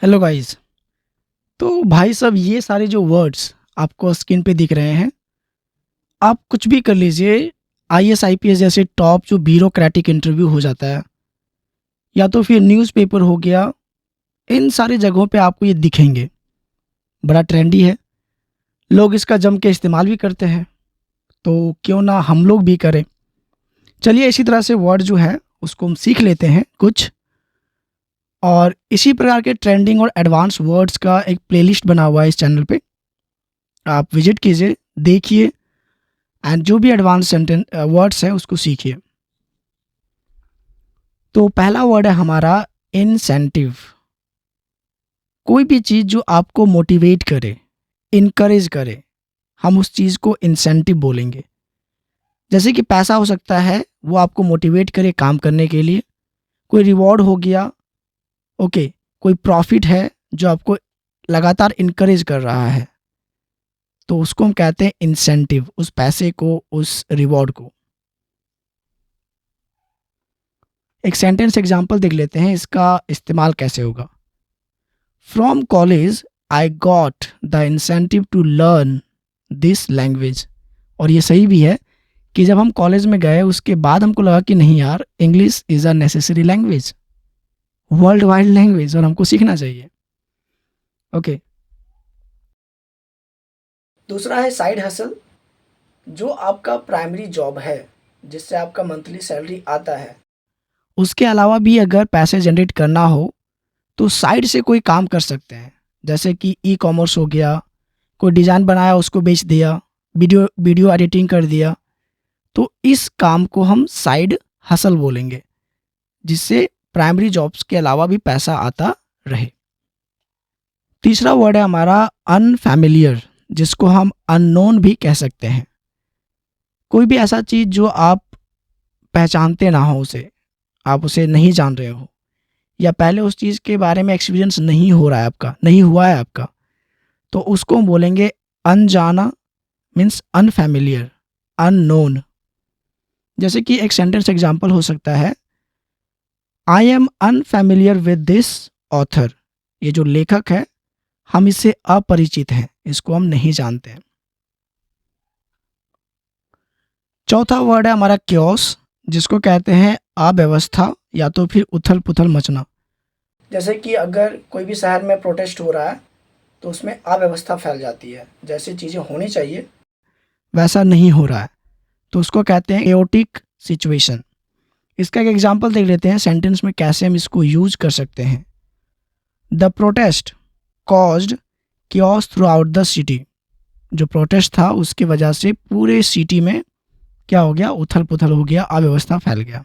Hello guys. तो भाई साहब, ये सारे जो वर्ड्स आपको स्क्रीन पे दिख रहे हैं, आप कुछ भी कर लीजिए। आईएएस आईपीएस जैसे टॉप जो ब्यूरोक्रेटिक इंटरव्यू हो जाता है, या तो फिर न्यूज़पेपर हो गया, इन सारी जगहों पे आपको ये दिखेंगे। बड़ा ट्रेंडी है, लोग इसका जम के इस्तेमाल भी करते हैं, तो क्यों ना हम लोग भी करें। चलिए इसी तरह से वर्ड जो है उसको हम सीख लेते हैं कुछ, और इसी प्रकार के ट्रेंडिंग और एडवांस वर्ड्स का एक प्लेलिस्ट बना हुआ है इस चैनल पे। आप विजिट कीजिए, देखिए, एंड जो भी एडवांस सेंटेंस वर्ड्स हैं उसको सीखिए। तो पहला वर्ड है हमारा इंसेंटिव। कोई भी चीज़ जो आपको मोटिवेट करे, इनकरेज करे, हम उस चीज़ को इंसेंटिव बोलेंगे। जैसे कि पैसा हो सकता है वो आपको मोटिवेट करे काम करने के लिए, कोई रिवॉर्ड हो गया, ओके, कोई प्रॉफिट है जो आपको लगातार इनकरेज कर रहा है, तो उसको हम कहते हैं इंसेंटिव, उस पैसे को, उस रिवॉर्ड को। एक सेंटेंस एग्जांपल देख लेते हैं, इसका इस्तेमाल कैसे होगा। From college I got the incentive to learn this language. और ये सही भी है कि जब हम कॉलेज में गए उसके बाद हमको लगा कि नहीं यार, English is a necessary language, world wide language, और हमको सीखना चाहिए। ओके। दूसरा है साइड हसल। जो आपका प्राइमरी जॉब है, जिससे आपका मंथली सैलरी आता है, उसके अलावा भी अगर पैसे जनरेट करना हो तो साइड से कोई काम कर सकते हैं। जैसे कि ई कॉमर्स हो गया, कोई डिज़ाइन बनाया उसको बेच दिया, वीडियो वीडियो एडिटिंग कर दिया, तो इस काम को हम साइड हसल बोलेंगे, जिससे प्राइमरी जॉब्स के अलावा भी पैसा आता रहे। तीसरा वर्ड है हमारा अनफैमिलियर, जिसको हम अननोन भी कह सकते हैं। कोई भी ऐसा चीज़ जो आप पहचानते ना हो उसे, आप उसे नहीं जान रहे हो, या पहले उस चीज़ के बारे में एक्सपीरियंस नहीं हो रहा है आपका, नहीं हुआ है आपका, तो उसको हम बोलेंगे अनजाना, मीन्स अनफैमिलियर, अननोन। जैसे कि एक सेंटेंस एग्जांपल हो सकता है, I am unfamiliar with this author. ये जो लेखक है, हम इससे अपरिचित हैं, इसको हम नहीं जानते हैं। चौथा वर्ड है हमारा क्योस, जिसको कहते हैं अव्यवस्था या तो फिर उथल पुथल मचना। जैसे कि अगर कोई भी शहर में प्रोटेस्ट हो रहा है तो उसमें अव्यवस्था फैल जाती है, जैसी चीज़ें होनी चाहिए वैसा नहीं हो रहा है, तो उसको कहते हैं एओटिक सिचुएशन। इसका एक एग्जांपल देख लेते हैं सेंटेंस में, कैसे हम इसको यूज कर सकते हैं। The protest caused chaos through out the city. जो प्रोटेस्ट था उसकी वजह से पूरे सिटी में क्या हो गया, उथल पुथल हो गया, अव्यवस्था फैल गया।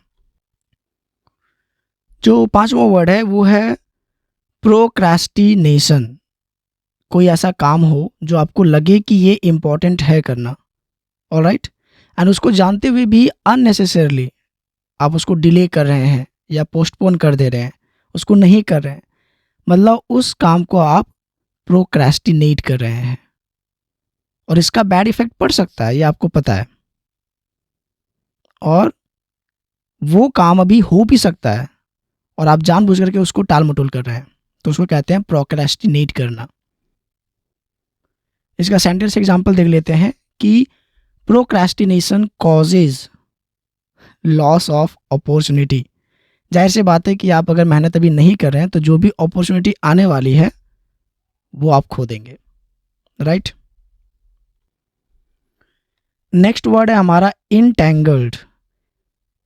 जो पांचवा वर्ड है वो है प्रोक्रेस्टिनेशन। कोई ऐसा काम हो जो आपको लगे कि ये इम्पोर्टेंट है करना, ऑलराइट, एंड उसको जानते हुए भी अननेसेसरली आप उसको डिले कर रहे हैं या पोस्टपोन कर दे रहे हैं, उसको नहीं कर रहे हैं, मतलब उस काम को आप प्रोक्रेस्टिनेट कर रहे हैं, और इसका बैड इफेक्ट पड़ सकता है, ये आपको पता है, और वो काम अभी हो भी सकता है और आप जानबूझ करके उसको टाल मटोल कर रहे हैं, तो उसको कहते हैं प्रोक्रेस्टिनेट करना। इसका सेंटेंस एग्जांपल देख लेते हैं कि procrastination causes loss of opportunity. जाहिर सी बात है कि आप अगर मेहनत अभी नहीं कर रहे हैं तो जो भी अपॉर्चुनिटी आने वाली है वो आप खो देंगे, राइट। नेक्स्ट वर्ड है हमारा इंटेंगल्ड।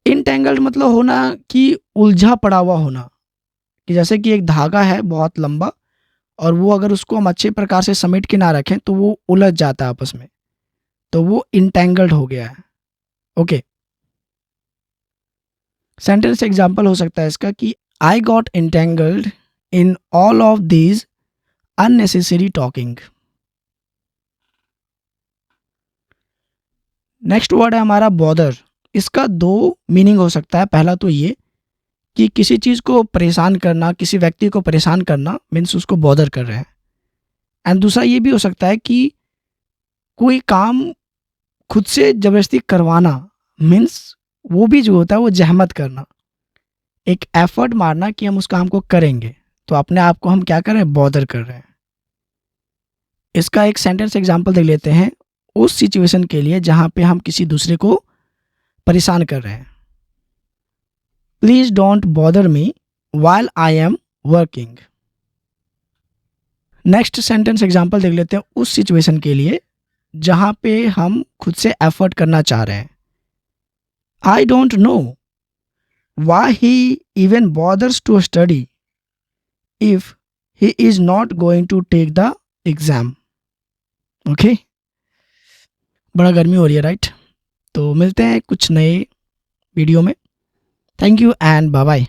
इंटेंगल्ड मतलब होना कि उलझा पड़ा हुआ होना, कि जैसे कि एक धागा है बहुत लंबा, और वो अगर उसको हम अच्छे प्रकार से समेट के ना रखें तो वो उलझ जाता है आपस में, तो वो इंटेंगल्ड हो गया है। ओके। सेंटेंस एग्जांपल हो सकता है इसका कि I got entangled in all of these unnecessary talking. Next word है हमारा बॉदर। इसका दो मीनिंग हो सकता है। पहला तो ये कि किसी चीज़ को परेशान करना, किसी व्यक्ति को परेशान करना, मीन्स उसको बॉदर कर रहे हैं। एंड दूसरा ये भी हो सकता है कि कोई काम खुद से ज़बरदस्ती करवाना, मीन्स वो भी जो होता है वो जहमत करना, एक एफर्ट मारना कि हम उस काम को करेंगे, तो अपने आप को हम क्या कर रहे हैं, बॉदर कर रहे हैं। इसका एक सेंटेंस एग्जांपल देख लेते हैं उस सिचुएशन के लिए जहां पे हम किसी दूसरे को परेशान कर रहे हैं। Please don't bother me while I am working. Next sentence example देख लेते हैं उस सिचुएशन के लिए जहां पे हम खुद से एफर्ट करना चाह रहे हैं। I don't know why he even bothers to study if he is not going to take the exam. Okay, बड़ा गर्मी हो रही है, राइट? तो मिलते हैं कुछ नए वीडियो में। Thank you and bye bye.